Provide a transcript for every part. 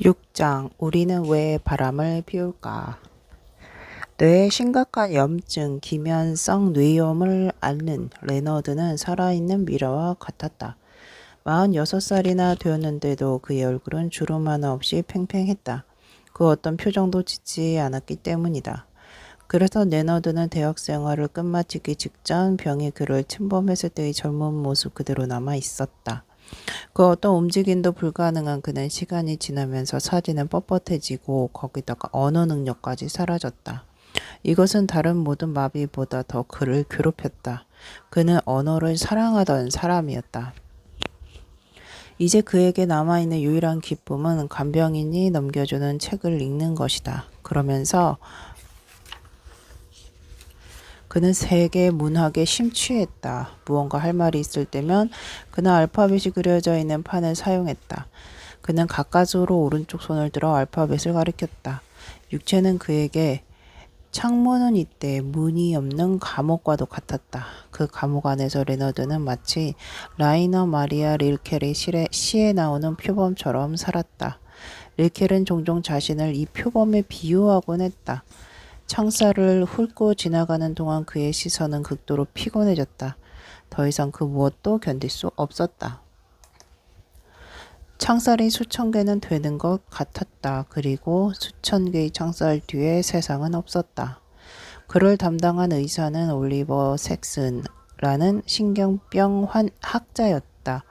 6장 우리는 왜 바람을 피울까? 뇌에 심각한 염증, 기면성 뇌염을 앓는 레너드는 살아있는 미라와 같았다. 46살이나 되었는데도 그의 얼굴은 주름 하나 없이 팽팽했다. 그 어떤 표정도 짓지 않았기 때문이다. 그래서 레너드는 대학 생활을 끝마치기 직전 병이 그를 침범했을 때의 젊은 모습 그대로 남아 있었다. 그 어떤 움직임도 불가능한 그는 시간이 지나면서 사지는 뻣뻣해지고 거기다가 언어 능력까지 사라졌다. 이것은 다른 모든 마비보다 더 그를 괴롭혔다. 그는 언어를 사랑하던 사람이었다. 이제 그에게 남아있는 유일한 기쁨은 간병인이 넘겨주는 책을 읽는 것이다. 그러면서 그는 세계 문학에 심취했다. 무언가 할 말이 있을 때면 그는 알파벳이 그려져 있는 판을 사용했다. 그는 가까스로 오른쪽 손을 들어 알파벳을 가리켰다. 육체는 그에게 창문은 이때 문이 없는 감옥과도 같았다. 그 감옥 안에서 레너드는 마치 라이너 마리아 릴켈의 시에 나오는 표범처럼 살았다. 릴켈은 종종 자신을 이 표범에 비유하곤 했다. 창살을 훑고 지나가는 동안 그의 시선은 극도로 피곤해졌다. 더 이상 그 무엇도 견딜 수 없었다. 창살이 수천 개는 되는 것 같았다. 그리고 수천 개의 창살 뒤에 세상은 없었다. 그를 담당한 의사는 올리버 섹슨라는 신경병 학자였다.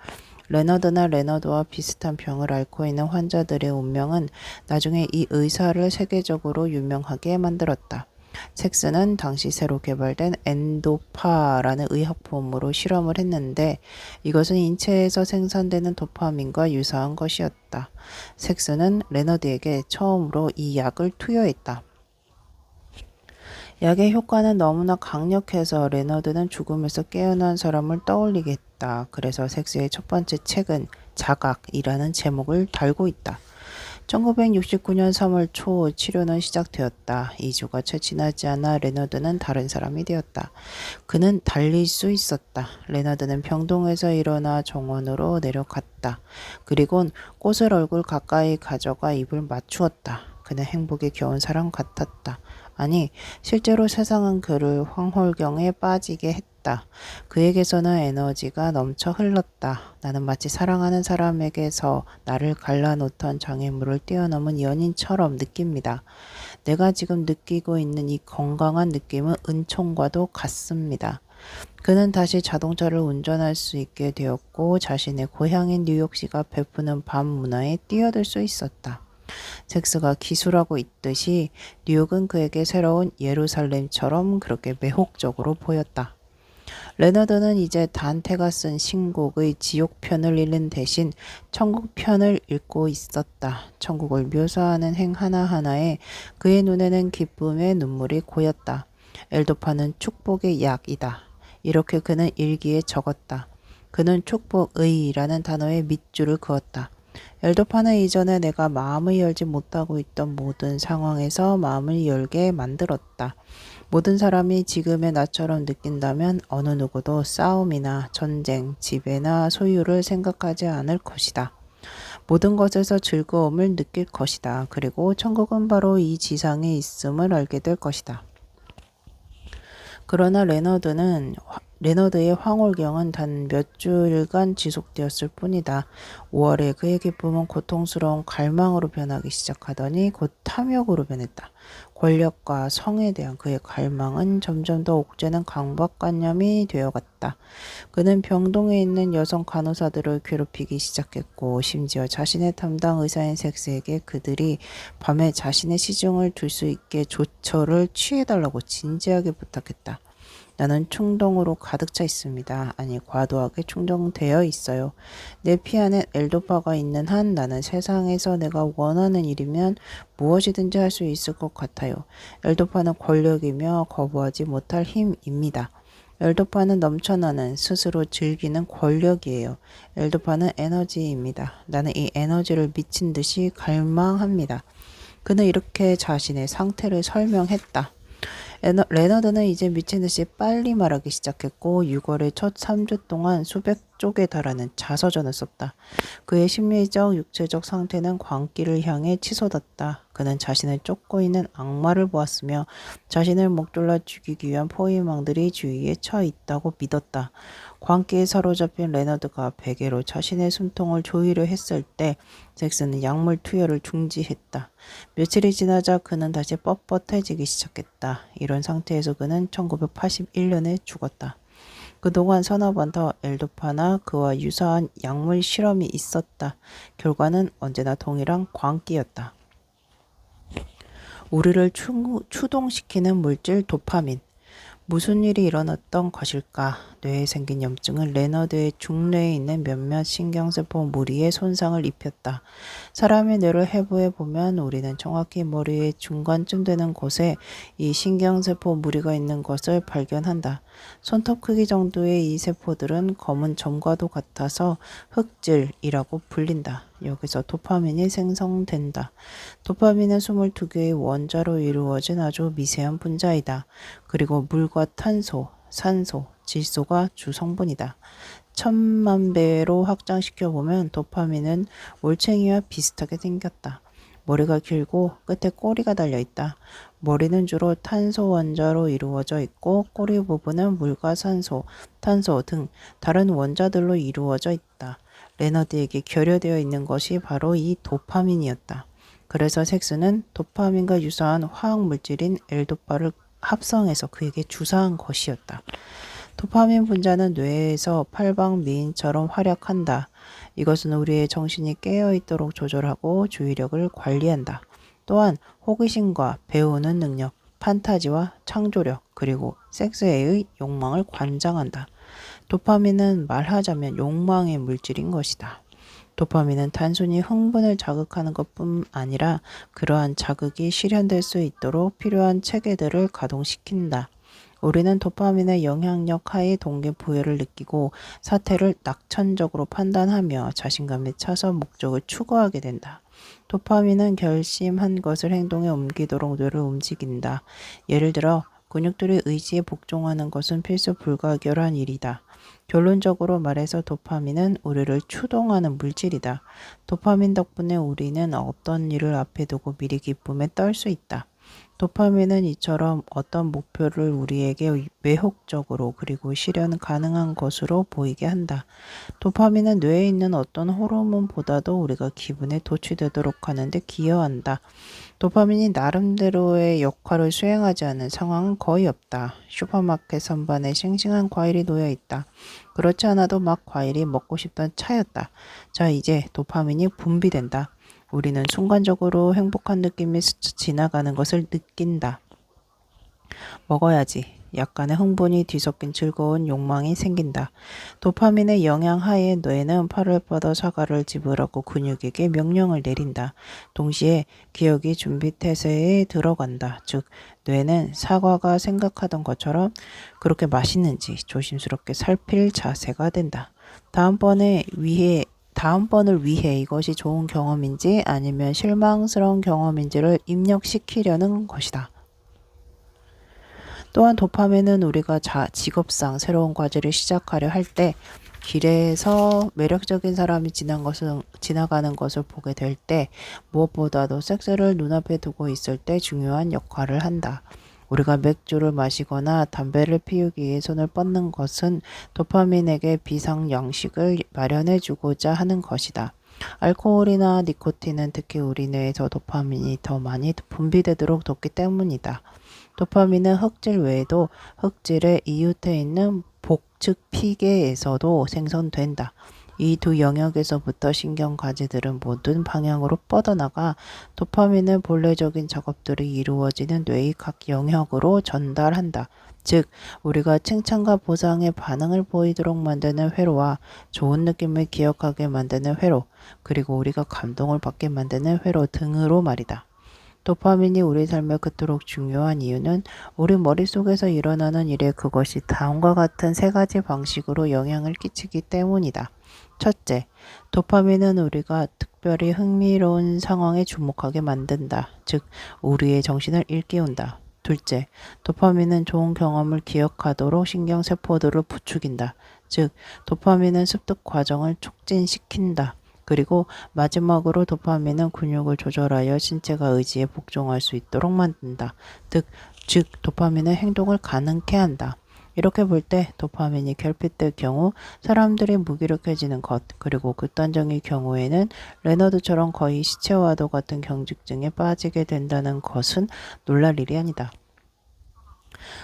레너드나 레너드와 비슷한 병을 앓고 있는 환자들의 운명은 나중에 이 의사를 세계적으로 유명하게 만들었다. 섹스는 당시 새로 개발된 엔도파라는 의약품으로 실험을 했는데 이것은 인체에서 생산되는 도파민과 유사한 것이었다. 섹스는 레너드에게 처음으로 이 약을 투여했다. 약의 효과는 너무나 강력해서 레너드는 죽음에서 깨어난 사람을 떠올리게 했다. 그래서 섹스의 첫 번째 책은 자각이라는 제목을 달고 있다. 1969년 3월 초 치료는 시작되었다. 2주가 채 지나지 않아 레너드는 다른 사람이 되었다. 그는 달릴 수 있었다. 레너드는 병동에서 일어나 정원으로 내려갔다. 그리곤 꽃을 얼굴 가까이 가져가 입을 맞추었다. 그는 행복에 겨운 사람 같았다. 아니, 실제로 세상은 그를 황홀경에 빠지게 했다. 그에게서는 에너지가 넘쳐 흘렀다. 나는 마치 사랑하는 사람에게서 나를 갈라놓던 장애물을 뛰어넘은 연인처럼 느낍니다. 내가 지금 느끼고 있는 이 건강한 느낌은 은총과도 같습니다. 그는 다시 자동차를 운전할 수 있게 되었고 자신의 고향인 뉴욕시가 베푸는 밤 문화에 뛰어들 수 있었다. 잭스가 기술하고 있듯이 뉴욕은 그에게 새로운 예루살렘처럼 그렇게 매혹적으로 보였다. 레너드는 이제 단테가 쓴 신곡의 지옥편을 읽는 대신 천국편을 읽고 있었다. 천국을 묘사하는 행 하나하나에 그의 눈에는 기쁨의 눈물이 고였다. 엘도파는 축복의 약이다. 이렇게 그는 일기에 적었다. 그는 축복의라는 단어에 밑줄을 그었다. 엘도파는 이전에 내가 마음을 열지 못하고 있던 모든 상황에서 마음을 열게 만들었다. 모든 사람이 지금의 나처럼 느낀다면 어느 누구도 싸움이나 전쟁, 지배나 소유를 생각하지 않을 것이다. 모든 것에서 즐거움을 느낄 것이다. 그리고 천국은 바로 이 지상에 있음을 알게 될 것이다. 그러나 레너드의 황홀경은 단 몇 주일간 지속되었을 뿐이다. 5월에 그의 기쁨은 고통스러운 갈망으로 변하기 시작하더니 곧 탐욕으로 변했다. 권력과 성에 대한 그의 갈망은 점점 더 옥죄는 강박관념이 되어갔다. 그는 병동에 있는 여성 간호사들을 괴롭히기 시작했고 심지어 자신의 담당 의사인 섹스에게 그들이 밤에 자신의 시중을 둘 수 있게 조처를 취해달라고 진지하게 부탁했다. 나는 충동으로 가득 차 있습니다. 아니, 과도하게 충동되어 있어요. 내 피 안에 엘도파가 있는 한 나는 세상에서 내가 원하는 일이면 무엇이든지 할 수 있을 것 같아요. 엘도파는 권력이며 거부하지 못할 힘입니다. 엘도파는 넘쳐나는 스스로 즐기는 권력이에요. 엘도파는 에너지입니다. 나는 이 에너지를 미친 듯이 갈망합니다. 그는 이렇게 자신의 상태를 설명했다. 레너드는 이제 미친듯이 빨리 말하기 시작했고 6월의 첫 3주 동안 수백 쪽에 달하는 자서전을 썼다. 그의 심리적, 육체적 상태는 광기를 향해 치솟았다. 그는 자신을 쫓고 있는 악마를 보았으며 자신을 목졸라 죽이기 위한 포위망들이 주위에 처 있다고 믿었다. 광기에 사로잡힌 레너드가 베개로 자신의 숨통을 조이려 했을 때 잭슨은 약물 투여를 중지했다. 며칠이 지나자 그는 다시 뻣뻣해지기 시작했다. 이런 상태에서 그는 1981년에 죽었다. 그동안 서너 번 더 엘도파나 그와 유사한 약물 실험이 있었다. 결과는 언제나 동일한 광기였다. 우리를 추동시키는 물질 도파민. 무슨 일이 일어났던 것일까? 뇌에 생긴 염증은 레너드의 중뇌에 있는 몇몇 신경세포 무리에 손상을 입혔다. 사람의 뇌를 해부해 보면 우리는 정확히 머리의 중간쯤 되는 곳에 이 신경세포 무리가 있는 것을 발견한다. 손톱 크기 정도의 이 세포들은 검은 점과도 같아서 흑질이라고 불린다. 여기서 도파민이 생성된다. 도파민은 22개의 원자로 이루어진 아주 미세한 분자이다. 그리고 물과 탄소, 산소, 질소가 주성분이다. 1000만 배로 확장시켜보면 도파민은 올챙이와 비슷하게 생겼다. 머리가 길고 끝에 꼬리가 달려있다. 머리는 주로 탄소 원자로 이루어져 있고 꼬리 부분은 물과 산소, 탄소 등 다른 원자들로 이루어져 있다. 레너드에게 결여되어 있는 것이 바로 이 도파민이었다. 그래서 섹스는 도파민과 유사한 화학물질인 엘도파를 합성해서 그에게 주사한 것이었다. 도파민 분자는 뇌에서 팔방미인처럼 활약한다. 이것은 우리의 정신이 깨어있도록 조절하고 주의력을 관리한다. 또한 호기심과 배우는 능력, 판타지와 창조력, 그리고 섹스에의 욕망을 관장한다. 도파민은 말하자면 욕망의 물질인 것이다. 도파민은 단순히 흥분을 자극하는 것뿐 아니라 그러한 자극이 실현될 수 있도록 필요한 체계들을 가동시킨다. 우리는 도파민의 영향력 하에 동기부여를 느끼고 사태를 낙천적으로 판단하며 자신감에 차서 목적을 추구하게 된다. 도파민은 결심한 것을 행동에 옮기도록 뇌를 움직인다. 예를 들어 근육들의 의지에 복종하는 것은 필수 불가결한 일이다. 결론적으로 말해서 도파민은 우리를 추동하는 물질이다. 도파민 덕분에 우리는 어떤 일을 앞에 두고 미리 기쁨에 떨 수 있다. 도파민은 이처럼 어떤 목표를 우리에게 외혹적으로 그리고 실현 가능한 것으로 보이게 한다. 도파민은 뇌에 있는 어떤 호르몬보다도 우리가 기분에 도취되도록 하는데 기여한다. 도파민이 나름대로의 역할을 수행하지 않는 상황은 거의 없다. 슈퍼마켓 선반에 싱싱한 과일이 놓여 있다. 그렇지 않아도 막 과일이 먹고 싶던 차였다. 자, 이제 도파민이 분비된다. 우리는 순간적으로 행복한 느낌이 스쳐 지나가는 것을 느낀다. 먹어야지. 약간의 흥분이 뒤섞인 즐거운 욕망이 생긴다. 도파민의 영향 하에 뇌는 팔을 뻗어 사과를 집으라고 근육에게 명령을 내린다. 동시에 기억이 준비 태세에 들어간다. 즉 뇌는 사과가 생각하던 것처럼 그렇게 맛있는지 조심스럽게 살필 자세가 된다. 다음번을 위해 이것이 좋은 경험인지 아니면 실망스러운 경험인지를 입력시키려는 것이다. 또한 도파민은 우리가 직업상 새로운 과제를 시작하려 할 때 길에서 매력적인 사람이 지나가는 것을 보게 될 때 무엇보다도 섹스를 눈앞에 두고 있을 때 중요한 역할을 한다. 우리가 맥주를 마시거나 담배를 피우기 위해 손을 뻗는 것은 도파민에게 비상양식을 마련해 주고자 하는 것이다. 알코올이나 니코틴은 특히 우리 뇌에서 도파민이 더 많이 분비되도록 돕기 때문이다. 도파민은 흑질 외에도 흑질의 이웃에 있는 복측 피계에서도 생성된다. 이 두 영역에서부터 신경가지들은 모든 방향으로 뻗어나가 도파민의 본래적인 작업들이 이루어지는 뇌의 각 영역으로 전달한다. 즉, 우리가 칭찬과 보상의 반응을 보이도록 만드는 회로와 좋은 느낌을 기억하게 만드는 회로, 그리고 우리가 감동을 받게 만드는 회로 등으로 말이다. 도파민이 우리 삶에 그토록 중요한 이유는 우리 머릿속에서 일어나는 일에 그것이 다음과 같은 세 가지 방식으로 영향을 끼치기 때문이다. 첫째, 도파민은 우리가 특별히 흥미로운 상황에 주목하게 만든다. 즉, 우리의 정신을 일깨운다. 둘째, 도파민은 좋은 경험을 기억하도록 신경세포들을 부추긴다. 즉 도파민은 습득 과정을 촉진시킨다. 그리고 마지막으로 도파민은 근육을 조절하여 신체가 의지에 복종할 수 있도록 만든다. 즉 도파민은 행동을 가능케 한다. 이렇게 볼 때 도파민이 결핍될 경우 사람들이 무기력해지는 것, 그리고 극단적인 경우에는 레너드처럼 거의 시체와도 같은 경직증에 빠지게 된다는 것은 놀랄 일이 아니다.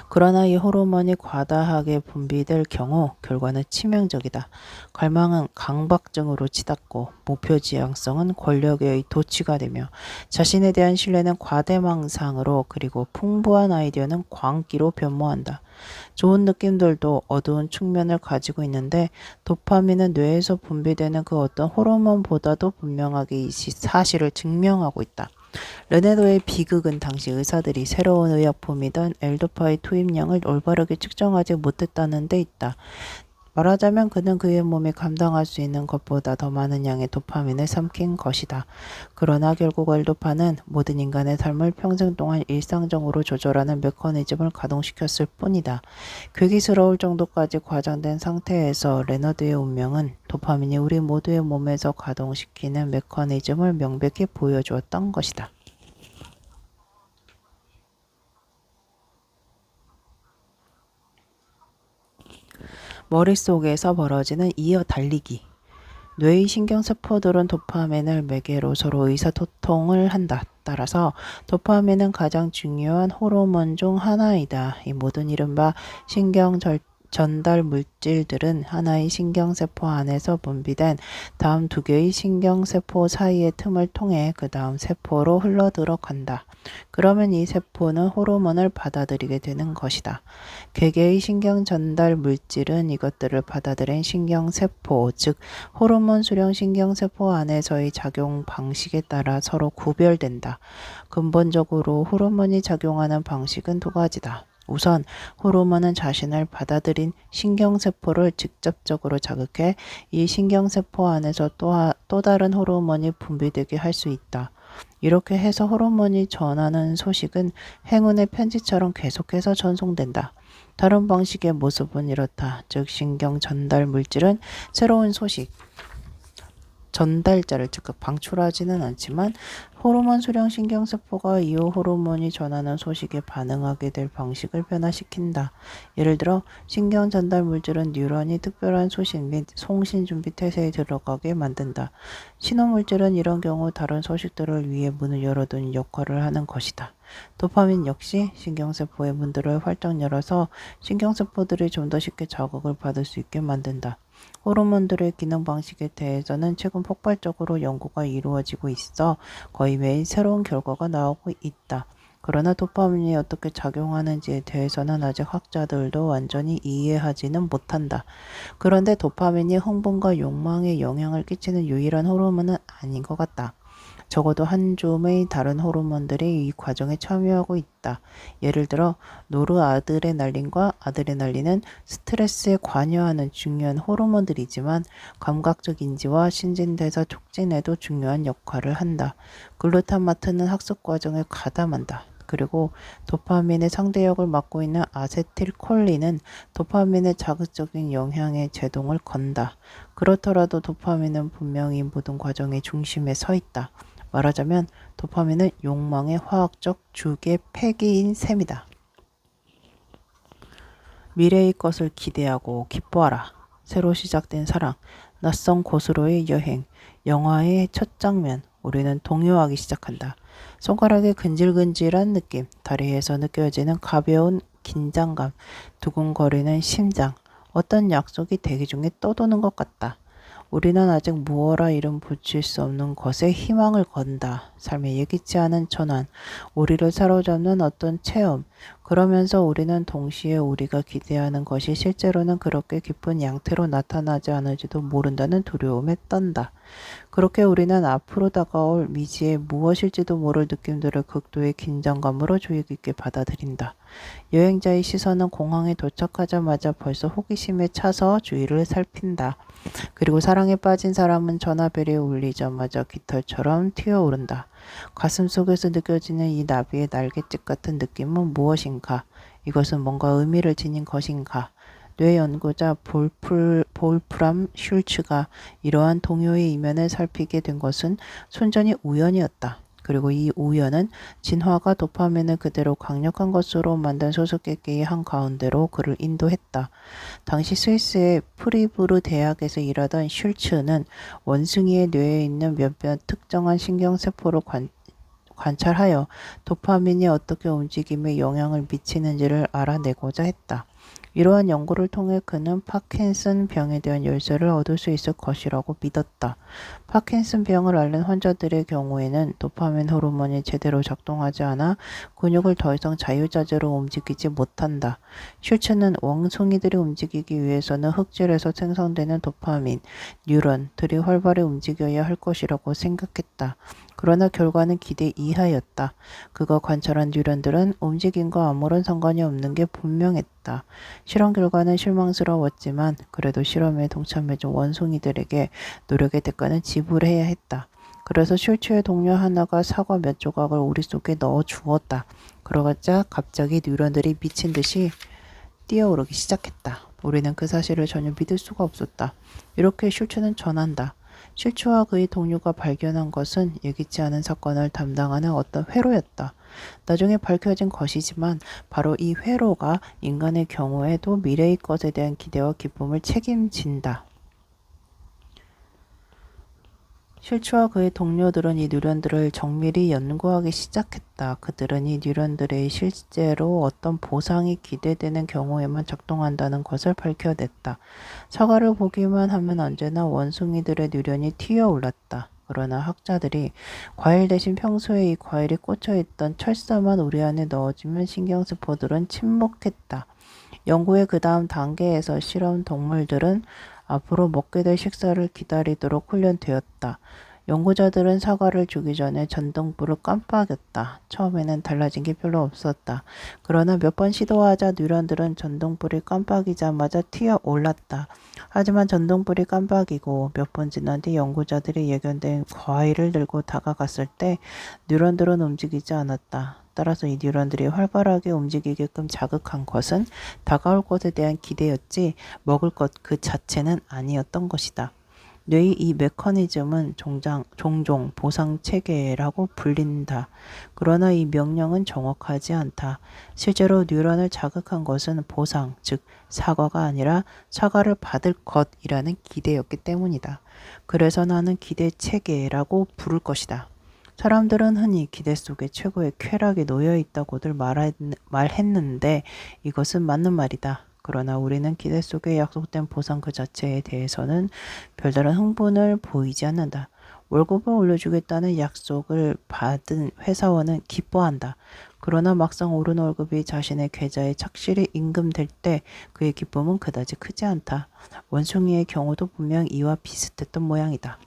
그러나 이 호르몬이 과다하게 분비될 경우 결과는 치명적이다. 갈망은 강박증으로 치닫고 목표 지향성은 권력의 도취가 되며 자신에 대한 신뢰는 과대망상으로 그리고 풍부한 아이디어는 광기로 변모한다. 좋은 느낌들도 어두운 측면을 가지고 있는데 도파민은 뇌에서 분비되는 그 어떤 호르몬보다도 분명하게 이 사실을 증명하고 있다. 르네도의 비극은 당시 의사들이 새로운 의약품이던 엘도파의 투입량을 올바르게 측정하지 못했다는 데 있다. 말하자면 그는 그의 몸이 감당할 수 있는 것보다 더 많은 양의 도파민을 삼킨 것이다. 그러나 결국 엘도파는 모든 인간의 삶을 평생 동안 일상적으로 조절하는 메커니즘을 가동시켰을 뿐이다. 괴기스러울 정도까지 과장된 상태에서 레너드의 운명은 도파민이 우리 모두의 몸에서 가동시키는 메커니즘을 명백히 보여주었던 것이다. 머릿속에서 벌어지는 이어 달리기. 뇌의 신경세포들은 도파민을 매개로 서로 의사소통을 한다. 따라서 도파민은 가장 중요한 호르몬 중 하나이다. 이 모든 이른바 전달 물질들은 하나의 신경세포 안에서 분비된 다음 두 개의 신경세포 사이의 틈을 통해 그 다음 세포로 흘러들어간다. 그러면 이 세포는 호르몬을 받아들이게 되는 것이다. 개개의 신경 전달 물질은 이것들을 받아들인 신경세포, 즉 호르몬 수령 신경세포 안에서의 작용 방식에 따라 서로 구별된다. 근본적으로 호르몬이 작용하는 방식은 두 가지다. 우선 호르몬은 자신을 받아들인 신경세포를 직접적으로 자극해 이 신경세포 안에서 또 다른 호르몬이 분비되게 할 수 있다. 이렇게 해서 호르몬이 전하는 소식은 행운의 편지처럼 계속해서 전송된다. 다른 방식의 모습은 이렇다. 즉 신경 전달 물질은 새로운 소식, 전달자를 즉각 방출하지는 않지만 호르몬 수령 신경세포가 이후 호르몬이 전하는 소식에 반응하게 될 방식을 변화시킨다. 예를 들어 신경 전달 물질은 뉴런이 특별한 소식 및 송신 준비 태세에 들어가게 만든다. 신호물질은 이런 경우 다른 소식들을 위해 문을 열어두는 역할을 하는 것이다. 도파민 역시 신경세포의 문들을 활짝 열어서 신경세포들이 좀 더 쉽게 자극을 받을 수 있게 만든다. 호르몬들의 기능 방식에 대해서는 최근 폭발적으로 연구가 이루어지고 있어 거의 매일 새로운 결과가 나오고 있다. 그러나 도파민이 어떻게 작용하는지에 대해서는 아직 학자들도 완전히 이해하지는 못한다. 그런데 도파민이 흥분과 욕망에 영향을 끼치는 유일한 호르몬은 아닌 것 같다. 적어도 한 줌의 다른 호르몬들이 이 과정에 참여하고 있다. 예를 들어 노르아드레날린과 아드레날린은 스트레스에 관여하는 중요한 호르몬들이지만 감각적 인지와 신진대사 촉진에도 중요한 역할을 한다. 글루타마트는 학습 과정에 가담한다. 그리고 도파민의 상대역을 맡고 있는 아세틸콜린은 도파민의 자극적인 영향에 제동을 건다. 그렇더라도 도파민은 분명히 모든 과정의 중심에 서 있다. 말하자면 도파민은 욕망의 화학적 주계 폐기인 셈이다. 미래의 것을 기대하고 기뻐하라. 새로 시작된 사랑, 낯선 곳으로의 여행, 영화의 첫 장면, 우리는 동요하기 시작한다. 손가락에 근질근질한 느낌, 다리에서 느껴지는 가벼운 긴장감, 두근거리는 심장, 어떤 약속이 대기 중에 떠도는 것 같다. 우리는 아직 무어라 이름 붙일 수 없는 것에 희망을 건다. 삶의 예기치 않은 전환, 우리를 사로잡는 어떤 체험. 그러면서 우리는 동시에 우리가 기대하는 것이 실제로는 그렇게 깊은 양태로 나타나지 않을지도 모른다는 두려움에 떤다. 그렇게 우리는 앞으로 다가올 미지의 무엇일지도 모를 느낌들을 극도의 긴장감으로 주의 깊게 받아들인다. 여행자의 시선은 공항에 도착하자마자 벌써 호기심에 차서 주위를 살핀다. 그리고 사랑에 빠진 사람은 전화벨이 울리자마자 깃털처럼 튀어오른다. 가슴속에서 느껴지는 이 나비의 날갯짓 같은 느낌은 무엇인가? 이것은 뭔가 의미를 지닌 것인가? 뇌 연구자 볼프람 슐츠가 이러한 동요의 이면을 살피게 된 것은 순전히 우연이었다. 그리고 이 우연은 진화가 도파민을 그대로 강력한 것으로 만든 수수께끼의 한가운데로 그를 인도했다. 당시 스위스의 프리부르 대학에서 일하던 슐츠는 원숭이의 뇌에 있는 몇몇 특정한 신경세포를 관찰하여 도파민이 어떻게 움직임에 영향을 미치는지를 알아내고자 했다. 이러한 연구를 통해 그는 파킨슨 병에 대한 열쇠를 얻을 수 있을 것이라고 믿었다. 파킨슨 병을 앓는 환자들의 경우에는 도파민 호르몬이 제대로 작동하지 않아 근육을 더 이상 자유자재로 움직이지 못한다. 슐츠는 원숭이들이 움직이기 위해서는 흑질에서 생성되는 도파민, 뉴런들이 활발히 움직여야 할 것이라고 생각했다. 그러나 결과는 기대 이하였다. 그가 관찰한 뉴런들은 움직임과 아무런 상관이 없는 게 분명했다. 실험 결과는 실망스러웠지만 그래도 실험에 동참해준 원숭이들에게 노력의 대가는 지불해야 했다. 그래서 슐츠의 동료 하나가 사과 몇 조각을 우리 속에 넣어 주었다. 그러자 갑자기 뉴런들이 미친 듯이 뛰어오르기 시작했다. 우리는 그 사실을 전혀 믿을 수가 없었다. 이렇게 슐츠는 전한다. 슐츠와 그의 동료가 발견한 것은 예기치 않은 사건을 담당하는 어떤 회로였다. 나중에 밝혀진 것이지만 바로 이 회로가 인간의 경우에도 미래의 것에 대한 기대와 기쁨을 책임진다. 슐츠와 그의 동료들은 이 뉴런들을 정밀히 연구하기 시작했다. 그들은 이 뉴런들이 실제로 어떤 보상이 기대되는 경우에만 작동한다는 것을 밝혀냈다. 사과를 보기만 하면 언제나 원숭이들의 뉴런이 튀어올랐다. 그러나 학자들이 과일 대신 평소에 이 과일이 꽂혀있던 철사만 우리 안에 넣어주면 신경세포들은 침묵했다. 연구의 그 다음 단계에서 실험 동물들은 앞으로 먹게 될 식사를 기다리도록 훈련되었다. 연구자들은 사과를 주기 전에 전등불을 깜빡였다. 처음에는 달라진 게 별로 없었다. 그러나 몇 번 시도하자 뉴런들은 전등불이 깜빡이자마자 튀어올랐다. 하지만 전등불이 깜빡이고 몇 번 지난 뒤 연구자들이 예견된 과일을 들고 다가갔을 때 뉴런들은 움직이지 않았다. 따라서 이 뉴런들이 활발하게 움직이게끔 자극한 것은 다가올 것에 대한 기대였지 먹을 것 그 자체는 아니었던 것이다. 뇌의 이 메커니즘은 종종 보상체계라고 불린다. 그러나 이 명령은 정확하지 않다. 실제로 뉴런을 자극한 것은 보상, 즉 사과가 아니라 사과를 받을 것이라는 기대였기 때문이다. 그래서 나는 기대체계라고 부를 것이다. 사람들은 흔히 기대 속에 최고의 쾌락이 놓여 있다고들 말했는데 이것은 맞는 말이다. 그러나 우리는 기대 속에 약속된 보상 그 자체에 대해서는 별다른 흥분을 보이지 않는다. 월급을 올려주겠다는 약속을 받은 회사원은 기뻐한다. 그러나 막상 오른 월급이 자신의 계좌에 착실히 임금될 때 그의 기쁨은 그다지 크지 않다. 원숭이의 경우도 분명 이와 비슷했던 모양이다.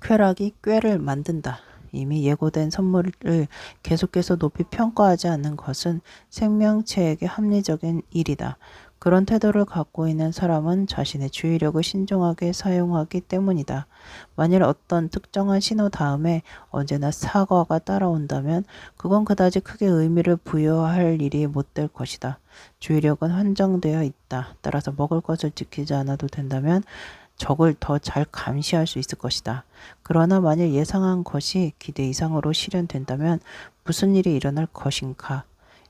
쾌락이 꾀를 만든다. 이미 예고된 선물을 계속해서 높이 평가하지 않는 것은 생명체에게 합리적인 일이다. 그런 태도를 갖고 있는 사람은 자신의 주의력을 신중하게 사용하기 때문이다. 만일 어떤 특정한 신호 다음에 언제나 사과가 따라온다면 그건 그다지 크게 의미를 부여할 일이 못 될 것이다. 주의력은 한정되어 있다. 따라서 먹을 것을 지키지 않아도 된다면 적을 더 잘 감시할 수 있을 것이다. 그러나 만일 예상한 것이 기대 이상으로 실현된다면 무슨 일이 일어날 것인가?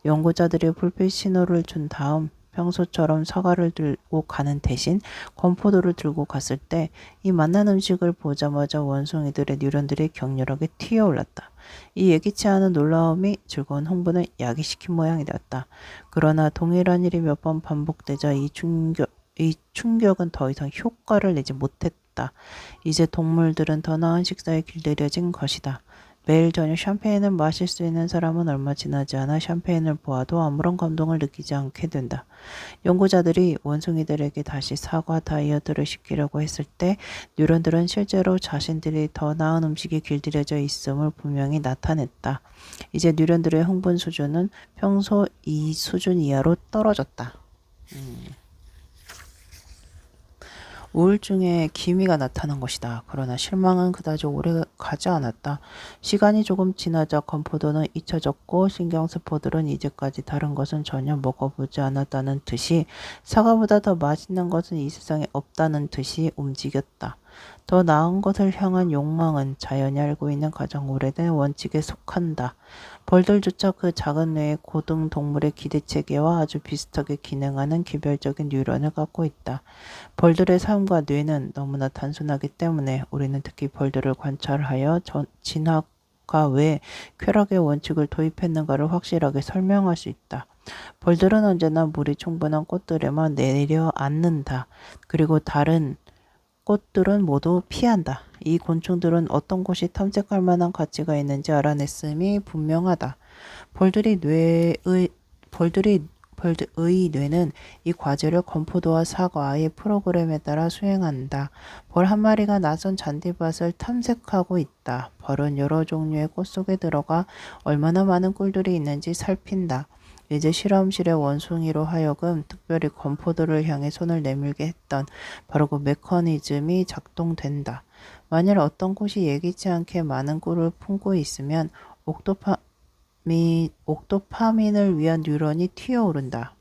연구자들이 불빛 신호를 준 다음 평소처럼 사과를 들고 가는 대신 건포도를 들고 갔을 때 이 맛난 음식을 보자마자 원숭이들의 뉴런들이 격렬하게 튀어올랐다. 이 예기치 않은 놀라움이 즐거운 흥분을 야기시킨 모양이 되었다. 그러나 동일한 일이 몇 번 반복되자 이 충격은 더 이상 효과를 내지 못했다. 이제 동물들은 더 나은 식사에 길들여진 것이다. 매일 저녁 샴페인을 마실 수 있는 사람은 얼마 지나지 않아 샴페인을 보아도 아무런 감동을 느끼지 않게 된다. 연구자들이 원숭이들에게 다시 사과 다이어트를 시키려고 했을 때 뉴런들은 실제로 자신들이 더 나은 음식에 길들여져 있음을 분명히 나타냈다. 이제 뉴런들의 흥분 수준은 평소 이 수준 이하로 떨어졌다. 우울증에 기미가 나타난 것이다. 그러나 실망은 그다지 오래 가지 않았다. 시간이 조금 지나자 건포도는 잊혀졌고 신경세포들은 이제까지 다른 것은 전혀 먹어보지 않았다는 듯이 사과보다 더 맛있는 것은 이 세상에 없다는 듯이 움직였다. 더 나은 것을 향한 욕망은 자연이 알고 있는 가장 오래된 원칙에 속한다. 벌들조차 그 작은 뇌의 고등 동물의 기대체계와 아주 비슷하게 기능하는 개별적인 뉴런을 갖고 있다. 벌들의 삶과 뇌는 너무나 단순하기 때문에 우리는 특히 벌들을 관찰하여 진화가 왜 쾌락의 원칙을 도입했는가를 확실하게 설명할 수 있다. 벌들은 언제나 물이 충분한 꽃들에만 내려앉는다. 그리고 다른 꽃들은 모두 피한다. 이 곤충들은 어떤 곳이 탐색할 만한 가치가 있는지 알아냈음이 분명하다. 벌들의 뇌는 이 과제를 건포도와 사과의 프로그램에 따라 수행한다. 벌 한 마리가 낯선 잔디밭을 탐색하고 있다. 벌은 여러 종류의 꽃 속에 들어가 얼마나 많은 꿀들이 있는지 살핀다. 이제 실험실의 원숭이로 하여금 특별히 건포도를 향해 손을 내밀게 했던 바로 그 메커니즘이 작동된다. 만일 어떤 곳이 예기치 않게 많은 꿀을 품고 있으면 옥도파민을 위한 뉴런이 튀어오른다.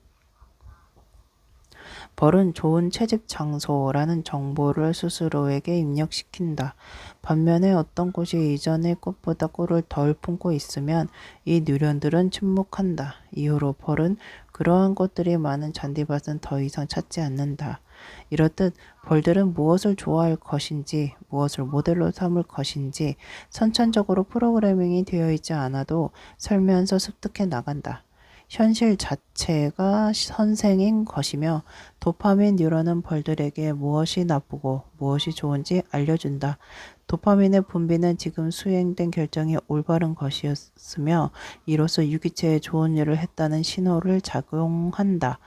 벌은 좋은 채집 장소라는 정보를 스스로에게 입력시킨다. 반면에 어떤 곳이 이전의 꽃보다 꿀을 덜 품고 있으면 이 뉴런들은 침묵한다. 이후로 벌은 그러한 꽃들이 많은 잔디밭은 더 이상 찾지 않는다. 이렇듯 벌들은 무엇을 좋아할 것인지, 무엇을 모델로 삼을 것인지 선천적으로 프로그래밍이 되어 있지 않아도 살면서 습득해 나간다. 현실 자체가 선생인 것이며 도파민 뉴런은 벌들에게 무엇이 나쁘고 무엇이 좋은지 알려준다. 도파민의 분비는 지금 수행된 결정이 올바른 것이었으며 이로써 유기체에 좋은 일을 했다는 신호를 작용한다.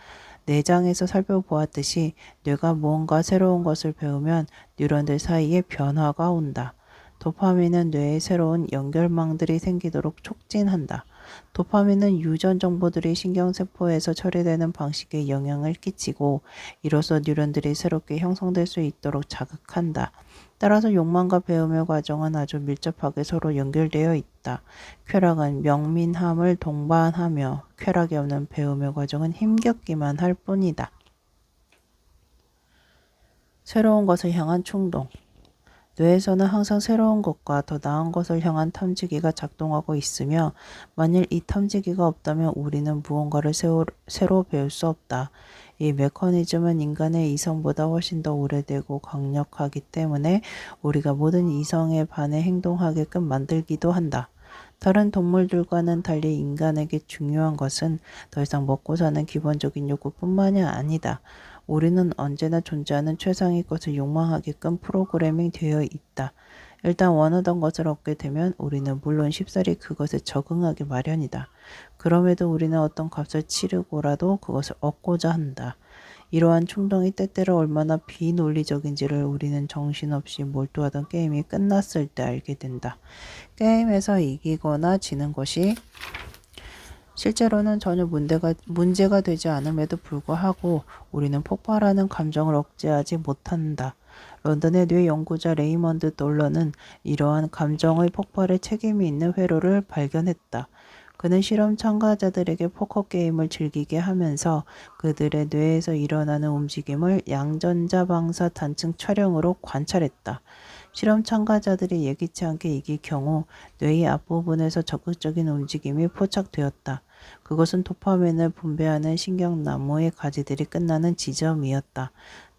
내장에서 살펴보았듯이 뇌가 무언가 새로운 것을 배우면 뉴런들 사이에 변화가 온다. 도파민은 뇌에 새로운 연결망들이 생기도록 촉진한다. 도파민은 유전 정보들이 신경세포에서 처리되는 방식에 영향을 끼치고 이로써 뉴런들이 새롭게 형성될 수 있도록 자극한다. 따라서 욕망과 배움의 과정은 아주 밀접하게 서로 연결되어 있다. 쾌락은 명민함을 동반하며 쾌락이 없는 배움의 과정은 힘겹기만 할 뿐이다. 새로운 것을 향한 충동. 뇌에서는 항상 새로운 것과 더 나은 것을 향한 탐지기가 작동하고 있으며 만일 이 탐지기가 없다면 우리는 무언가를 새로 배울 수 없다. 이 메커니즘은 인간의 이성보다 훨씬 더 오래되고 강력하기 때문에 우리가 모든 이성에 반해 행동하게끔 만들기도 한다. 다른 동물들과는 달리 인간에게 중요한 것은 더 이상 먹고 사는 기본적인 욕구뿐만이 아니다. 우리는 언제나 존재하는 최상의 것을 욕망하게끔 프로그래밍 되어 있다. 일단 원하던 것을 얻게 되면 우리는 물론 쉽사리 그것에 적응하기 마련이다. 그럼에도 우리는 어떤 값을 치르고라도 그것을 얻고자 한다. 이러한 충동이 때때로 얼마나 비논리적인지를 우리는 정신없이 몰두하던 게임이 끝났을 때 알게 된다. 게임에서 이기거나 지는 것이 실제로는 전혀 문제가 되지 않음에도 불구하고 우리는 폭발하는 감정을 억제하지 못한다. 런던의 뇌 연구자 레이먼드 돌러는 이러한 감정의 폭발에 책임이 있는 회로를 발견했다. 그는 실험 참가자들에게 포커 게임을 즐기게 하면서 그들의 뇌에서 일어나는 움직임을 양전자 방사 단층 촬영으로 관찰했다. 실험 참가자들이 예기치 않게 이길 경우 뇌의 앞부분에서 적극적인 움직임이 포착되었다. 그것은 도파민을 분비하는 신경나무의 가지들이 끝나는 지점이었다.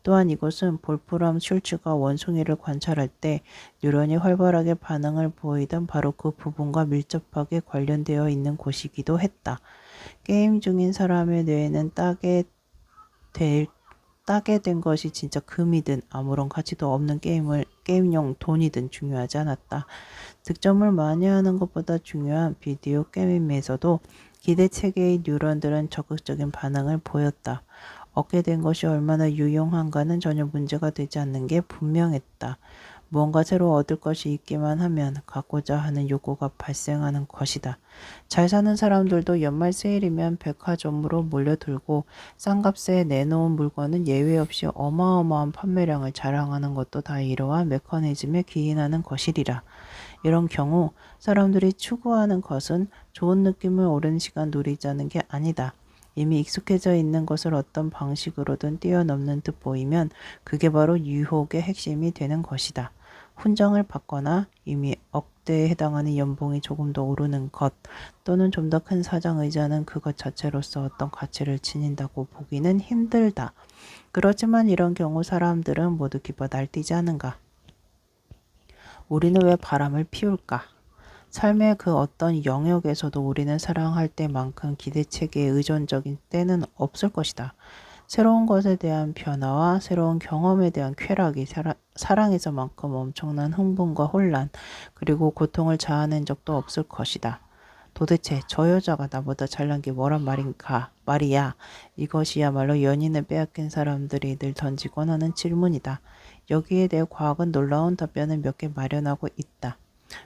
또한 이곳은 볼프람 슐츠가 원숭이를 관찰할 때 뉴런이 활발하게 반응을 보이던 바로 그 부분과 밀접하게 관련되어 있는 곳이기도 했다. 게임 중인 사람의 뇌에는 따게 된 것이 진짜 금이든 아무런 가치도 없는 게임용 돈이든 중요하지 않았다. 득점을 많이 하는 것보다 중요한 비디오 게임에서도 기대체계의 뉴런들은 적극적인 반응을 보였다. 얻게 된 것이 얼마나 유용한가는 전혀 문제가 되지 않는 게 분명했다. 무언가 새로 얻을 것이 있기만 하면 갖고자 하는 욕구가 발생하는 것이다. 잘 사는 사람들도 연말 세일이면 백화점으로 몰려들고 싼 값에 내놓은 물건은 예외 없이 어마어마한 판매량을 자랑하는 것도 다 이러한 메커니즘에 기인하는 것이리라. 이런 경우 사람들이 추구하는 것은 좋은 느낌을 오랜 시간 누리자는 게 아니다. 이미 익숙해져 있는 것을 어떤 방식으로든 뛰어넘는 듯 보이면 그게 바로 유혹의 핵심이 되는 것이다. 훈장을 받거나 이미 억대에 해당하는 연봉이 조금 더 오르는 것 또는 좀 더 큰 사장 의자는 그것 자체로서 어떤 가치를 지닌다고 보기는 힘들다. 그렇지만 이런 경우 사람들은 모두 기뻐 날뛰지 않은가? 우리는 왜 바람을 피울까? 삶의 그 어떤 영역에서도 우리는 사랑할 때만큼 기대체계에 의존적인 때는 없을 것이다. 새로운 것에 대한 변화와 새로운 경험에 대한 쾌락이 사랑에서만큼 엄청난 흥분과 혼란 그리고 고통을 자아낸 적도 없을 것이다. 도대체 저 여자가 나보다 잘난 게 뭐란 말이야. 이것이야말로 연인을 빼앗긴 사람들이 늘 던지곤 하는 질문이다. 여기에 대해 과학은 놀라운 답변을 몇 개 마련하고 있다.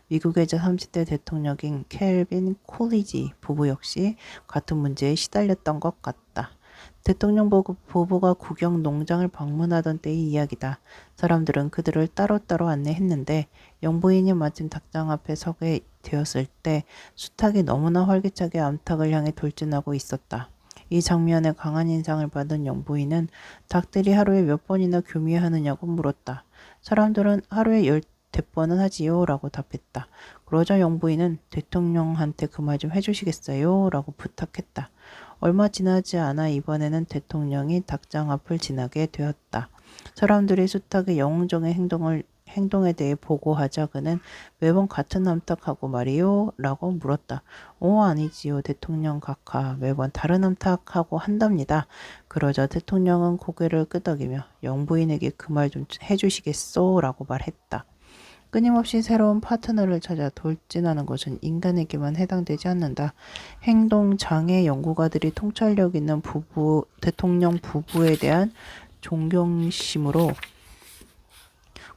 미국의 제30대 대통령인 켈빈 콜리지 부부 역시 같은 문제에 시달렸던 것 같다. 대통령 부부가 국영 농장을 방문하던 때의 이야기다. 사람들은 그들을 따로따로 안내했는데 영부인이 마침 닭장 앞에 서게 되었을 때 수탉이 너무나 활기차게 암탉을 향해 돌진하고 있었다. 이 장면에 강한 인상을 받은 영부인은 닭들이 하루에 몇 번이나 교미하느냐고 물었다. 사람들은 하루에 10번은 하지요 라고 답했다. 그러자 영부인은 대통령한테 그 말 좀 해주시겠어요? 라고 부탁했다. 얼마 지나지 않아 이번에는 대통령이 닭장 앞을 지나게 되었다. 사람들이 수탉의 영웅적인 행동에 대해 보고하자 그는 매번 같은 암탉하고 말이요? 라고 물었다. 아니지요. 대통령 각하 매번 다른 암탉하고 한답니다. 그러자 대통령은 고개를 끄덕이며 영부인에게 그 말 좀 해주시겠소? 라고 말했다. 끊임없이 새로운 파트너를 찾아 돌진하는 것은 인간에게만 해당되지 않는다. 행동장애 연구가들이 통찰력 있는 대통령 부부에 대한 존경심으로